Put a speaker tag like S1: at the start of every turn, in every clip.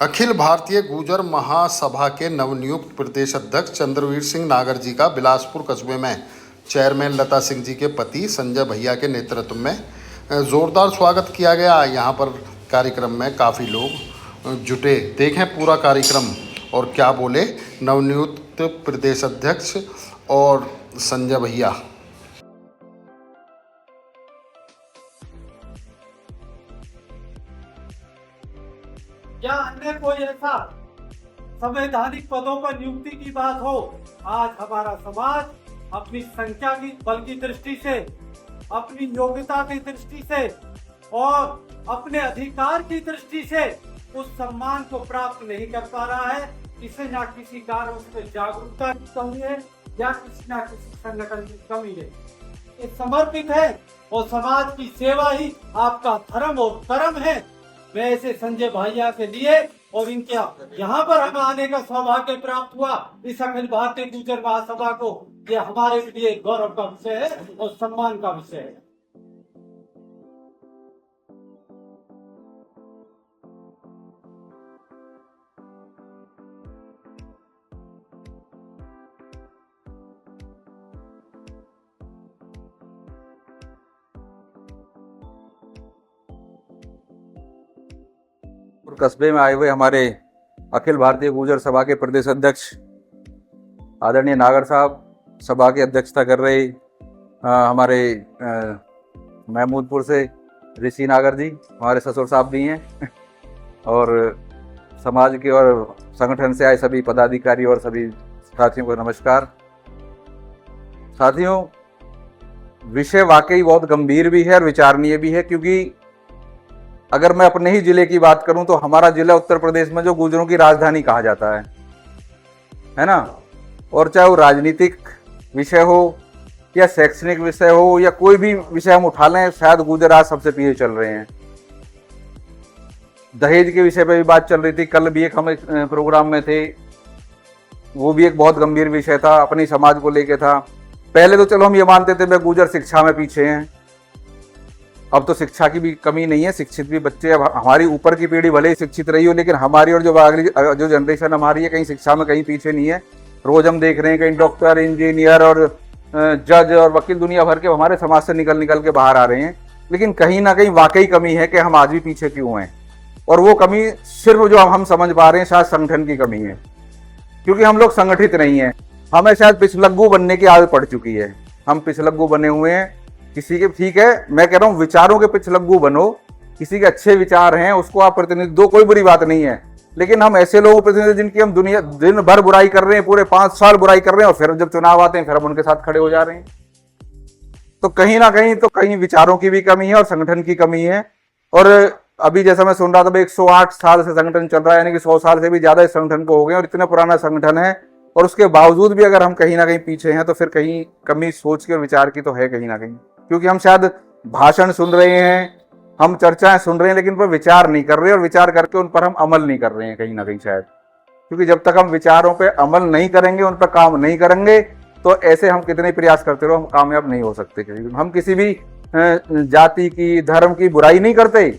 S1: अखिल भारतीय गुर्जर महासभा के नवनियुक्त प्रदेश अध्यक्ष चंद्रवीर सिंह नागर जी का बिलासपुर कस्बे में चेयरमैन लता सिंह जी के पति संजय भैया के नेतृत्व में जोरदार स्वागत किया गया। यहाँ पर कार्यक्रम में काफ़ी लोग जुटे। देखें पूरा कार्यक्रम और क्या बोले नवनियुक्त प्रदेश अध्यक्ष और संजय भैया।
S2: या अन्य कोई ऐसा संवैधानिक पदों पर नियुक्ति की बात हो, आज हमारा समाज अपनी संख्या की बल की दृष्टि से, अपनी योग्यता की दृष्टि से और अपने अधिकार की दृष्टि से उस सम्मान को प्राप्त नहीं कर पा रहा है। इसे ना किसी कारण उसमें जागरूकता की कमी है या किसी ना किसी संगठन की कमी है। ये समर्पित है और समाज की सेवा ही आपका धर्म और कर्म है। मैं ऐसे संजय भैया के लिए और इनके यहाँ पर हमें आने का सौभाग्य प्राप्त हुआ इस अखिल भारतीय गुर्जर महासभा को, ये हमारे लिए गौरव का विषय है और सम्मान का विषय है।
S3: कस्बे में आए हुए हमारे अखिल भारतीय गुर्जर सभा के प्रदेश अध्यक्ष आदरणीय नागर साहब सभा की अध्यक्षता कर रहे हमारे महमूदपुर से ऋषि नागर जी, हमारे ससुर साहब भी हैं और समाज के और संगठन से आए सभी पदाधिकारी और सभी साथियों को नमस्कार। साथियों, विषय वाकई बहुत गंभीर भी है और विचारणीय भी है, क्योंकि अगर मैं अपने ही जिले की बात करूं तो हमारा जिला उत्तर प्रदेश में जो गुर्जरों की राजधानी कहा जाता है ना। और चाहे वो राजनीतिक विषय हो या शैक्षणिक विषय हो या कोई भी विषय हम उठा लें, शायद गुर्जर आज सबसे पीछे चल रहे हैं। दहेज के विषय पे भी बात चल रही थी, कल भी एक हम प्रोग्राम में थे, वो भी एक बहुत गंभीर विषय था, अपनी समाज को लेके था। पहले तो चलो हम ये मानते थे भाई गुर्जर शिक्षा में पीछे हैं, अब तो शिक्षा की भी कमी नहीं है, शिक्षित भी बच्चे, अब हमारी ऊपर की पीढ़ी भले ही शिक्षित रही हो, लेकिन हमारी और जो अगली जो जनरेशन हमारी है कहीं शिक्षा में कहीं पीछे नहीं है। रोज हम देख रहे हैं कहीं डॉक्टर, इंजीनियर और जज और वकील दुनिया भर के हमारे समाज से निकल के बाहर आ रहे हैं, लेकिन कहीं ना कहीं वाकई कमी है कि हम आज भी पीछे क्यों हैं। और वो कमी सिर्फ जो हम समझ पा रहे हैं शायद संगठन की कमी है, क्योंकि हम लोग संगठित नहीं है। हमें शायद पिछलग्गू बनने की आदत पड़ चुकी है, हम पिछलग्गू बने हुए हैं किसी के। ठीक है, मैं कह रहा हूँ विचारों के पिछलग्गू बनो, किसी के अच्छे विचार हैं उसको आप प्रतिनिधि दो, कोई बुरी बात नहीं है, लेकिन हम ऐसे लोगों प्रतिनिधि जिनकी हम दुनिया दिन भर बुराई कर रहे हैं, पूरे 5 साल बुराई कर रहे हैं और फिर जब चुनाव आते हैं फिर हम उनके साथ खड़े हो जा रहे हैं। तो कहीं ना कहीं तो कहीं विचारों की भी कमी है और संगठन की कमी है। और अभी जैसा मैं सुन रहा था 108 साल से संगठन चल रहा है, यानी कि 100 साल से भी ज्यादा इस संगठन को हो गए और इतना पुराना संगठन है, और उसके बावजूद भी अगर हम कहीं ना कहीं पीछे हैं तो फिर कहीं कमी सोच के और विचार की तो है कहीं ना कहीं। क्योंकि हम शायद भाषण सुन रहे हैं, हम चर्चाएं सुन रहे हैं, लेकिन उन पर विचार नहीं कर रहे और विचार करके उन पर हम अमल नहीं कर रहे हैं कहीं ना कहीं शायद। क्योंकि जब तक हम विचारों पे अमल नहीं करेंगे, उन पर काम नहीं करेंगे, तो ऐसे हम कितने प्रयास करते रहो हम कामयाब नहीं हो सकते। हम किसी भी जाति की, धर्म की बुराई नहीं करते,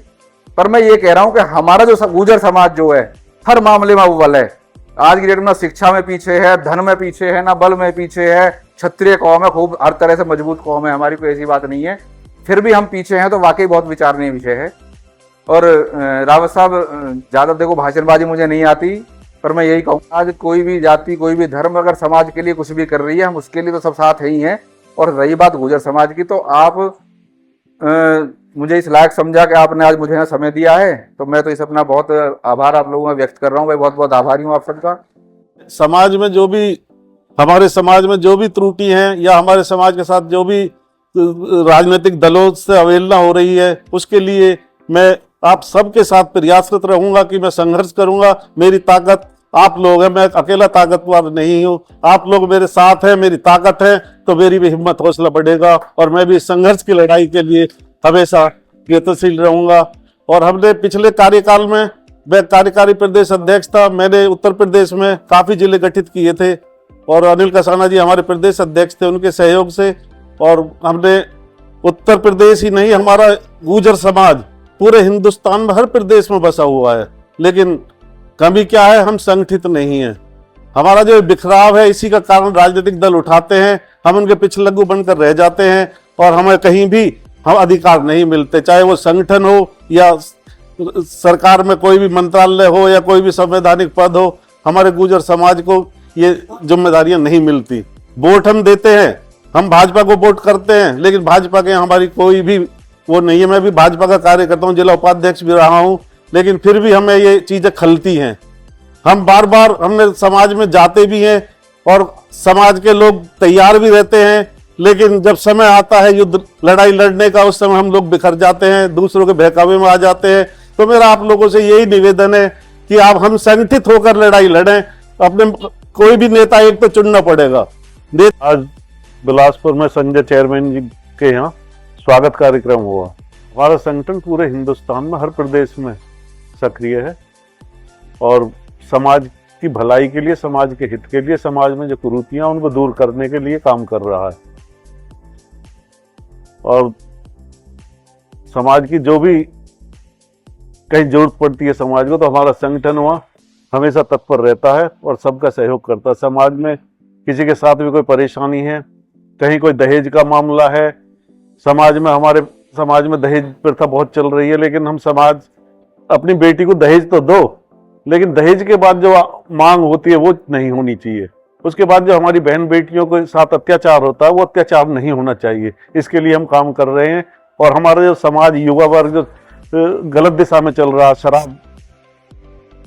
S3: पर मैं ये कह रहा हूं कि हमारा जो गुर्जर समाज जो है हर मामले में अव्वल है। आज की डेट में शिक्षा में पीछे है, धन में पीछे है, ना बल में पीछे है। क्षत्रिय कौम है, खूब हर तरह से मजबूत कौम है हमारी, कोई ऐसी बात नहीं है, फिर भी हम पीछे हैं, तो वाकई बहुत विचारणीय विषय है। और रावत साहब, ज्यादा देखो भाषणबाजी मुझे नहीं आती, पर मैं यही कहूँगा आज कोई भी जाति, कोई भी धर्म अगर समाज के लिए कुछ भी कर रही है, हम उसके लिए तो सब साथ ही हैं। और रही बात गुर्जर समाज की, तो आप मुझे इस लायक समझा कि आपने आज मुझे यहाँ समय दिया है, तो मैं तो इस अपना बहुत आभार आप लोगों में व्यक्त कर रहा हूँ। मैं बहुत बहुत आभारी हूँ आप सबका।
S4: समाज में जो भी, हमारे समाज में जो भी त्रुटि हैं या हमारे समाज के साथ जो भी राजनीतिक दलों से अवहेलना हो रही है, उसके लिए मैं आप सबके साथ प्रयासरत रहूंगा कि मैं संघर्ष करूंगा। मेरी ताकत आप लोग हैं, मैं अकेला ताकतवर नहीं हूं, आप लोग मेरे साथ हैं, मेरी ताकत है, तो मेरी भी हिम्मत हौसला बढ़ेगा और मैं भी संघर्ष की लड़ाई के लिए हमेशा प्रयत्नशील रहूंगा। और हमने पिछले कार्यकाल में, मैं कार्यकारी प्रदेश अध्यक्ष था, मैंने उत्तर प्रदेश में काफी जिले गठित किए थे और अनिल कसाना जी हमारे प्रदेश अध्यक्ष थे, उनके सहयोग से। और हमने उत्तर प्रदेश ही नहीं, हमारा गुर्जर समाज पूरे हिंदुस्तान में हर प्रदेश में बसा हुआ है, लेकिन कमी क्या है, हम संगठित नहीं है। हमारा जो बिखराव है इसी का कारण राजनीतिक दल उठाते हैं, हम उनके पिछलग्गू बनकर रह जाते हैं और हमें कहीं भी हम अधिकार नहीं मिलते, चाहे वो संगठन हो या सरकार में कोई भी मंत्रालय हो या कोई भी संवैधानिक पद हो। हमारे गुर्जर समाज को ये जिम्मेदारियां नहीं मिलती। वोट हम देते हैं, हम भाजपा को वोट करते हैं, लेकिन भाजपा के हमारी कोई भी वो नहीं है। मैं भी भाजपा का कार्यकर्ता हूँ, जिला उपाध्यक्ष भी रहा हूँ, लेकिन फिर भी हमें ये चीजें खलती हैं। हम बार बार हमने समाज में जाते भी हैं और समाज के लोग तैयार भी रहते हैं, लेकिन जब समय आता है युद्ध लड़ाई लड़ने का, उस समय हम लोग बिखर जाते हैं, दूसरों के बहकावे में आ जाते हैं। तो मेरा आप लोगों से यही निवेदन है कि आप हम संगठित होकर लड़ाई लड़ें। अपने कोई भी नेता एक तो चुनना पड़ेगा। आज बिलासपुर में संजय चेयरमैन जी के यहाँ स्वागत कार्यक्रम हुआ। हमारा संगठन पूरे हिंदुस्तान में हर प्रदेश में सक्रिय है और समाज की भलाई के लिए, समाज के हित के लिए, समाज में जो कुरीतियां उनको दूर करने के लिए काम कर रहा है। और समाज की जो भी कहीं जरूरत पड़ती है समाज को, तो हमारा संगठन वहाँ हमेशा तत्पर रहता है और सबका सहयोग करता है। समाज में किसी के साथ भी कोई परेशानी है, कहीं कोई दहेज का मामला है, हमारे समाज में दहेज प्रथा बहुत चल रही है, लेकिन हम समाज अपनी बेटी को दहेज तो दो, लेकिन दहेज के बाद जो मांग होती है वो नहीं होनी चाहिए। उसके बाद जो हमारी बहन बेटियों के साथ अत्याचार होता है वो अत्याचार नहीं होना चाहिए। इसके लिए हम काम कर रहे हैं। और हमारा जो समाज, युवा वर्ग जो गलत दिशा में चल रहा, शराब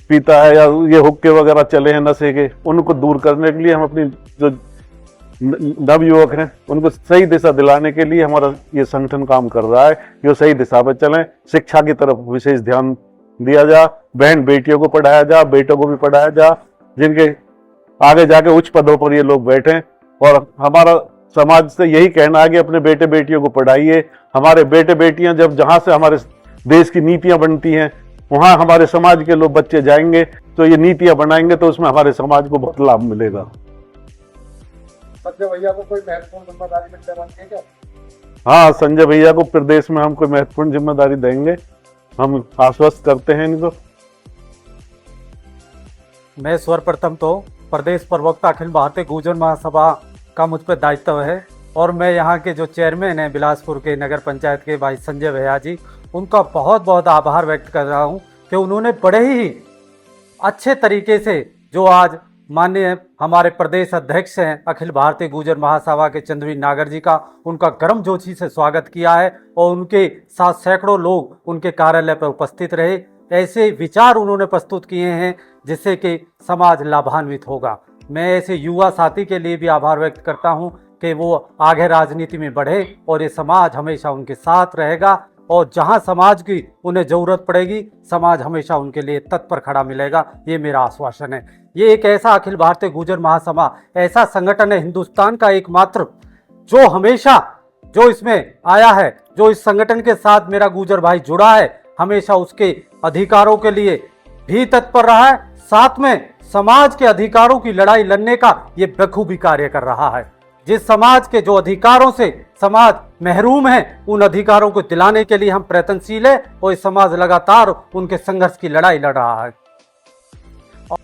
S4: पीता है या ये हुक्के वगैरह चले हैं नशे के, उनको दूर करने के लिए हम अपनी जो नव युवक हैं उनको सही दिशा दिलाने के लिए हमारा ये संगठन काम कर रहा है। जो सही दिशा पर चलें, शिक्षा की तरफ विशेष ध्यान दिया जा, बहन बेटियों को पढ़ाया जा, बेटों को भी पढ़ाया जा, जिनके आगे जाके उच्च पदों पर ये लोग बैठें। और हमारा समाज से यही कहना है कि अपने बेटे बेटियों को पढ़ाइए। हमारे बेटे बेटियां जब जहां से हमारे देश की नीतियां बनती हैं वहां हमारे समाज के लोग बच्चे जाएंगे तो ये नीतियां बनाएंगे, तो उसमें हमारे समाज को बहुत लाभ मिलेगा।
S1: संजय भैया को कोई महत्वपूर्ण जिम्मेदारी मिल रही है क्या?
S4: हाँ, संजय भैया को प्रदेश में हम कोई महत्वपूर्ण जिम्मेदारी देंगे, हम आश्वस्त करते हैं इनको।
S2: मैं सर्वप्रथम तो प्रदेश प्रवक्ता अखिल भारतीय गुर्जर महासभा का मुझ पर दायित्व है और मैं यहाँ के जो चेयरमैन हैं बिलासपुर के नगर पंचायत के भाई संजय भैया जी, उनका बहुत बहुत आभार व्यक्त कर रहा हूँ कि उन्होंने बड़े ही अच्छे तरीके से जो आज माननीय हमारे प्रदेश अध्यक्ष हैं अखिल भारतीय गुर्जर महासभा के चंद्रवीर नागर जी का, उनका गर्मजोशी से स्वागत किया है और उनके साथ सैकड़ों लोग उनके कार्यालय पर उपस्थित रहे। ऐसे विचार उन्होंने प्रस्तुत किए हैं जिससे कि समाज लाभान्वित होगा। मैं ऐसे युवा साथी के लिए भी आभार व्यक्त करता हूं कि वो आगे राजनीति में बढ़े और ये समाज हमेशा उनके साथ रहेगा और जहां समाज की उन्हें ज़रूरत पड़ेगी समाज हमेशा उनके लिए तत्पर खड़ा मिलेगा। ये मेरा आश्वासन है। ये एक ऐसा अखिल भारतीय गुर्जर महासभा ऐसा संगठन है हिंदुस्तान का एकमात्र जो हमेशा जो इसमें आया है, जो इस संगठन के साथ मेरा गुर्जर भाई जुड़ा है, हमेशा उसके अधिकारों के लिए भी तत्पर रहा है, साथ में समाज के अधिकारों की लड़ाई लड़ने का ये बखूबी कार्य कर रहा है। जिस समाज के जो अधिकारों से समाज महरूम है उन अधिकारों को दिलाने के लिए हम प्रयत्नशील है और समाज लगातार उनके संघर्ष की लड़ाई लड़ रहा है।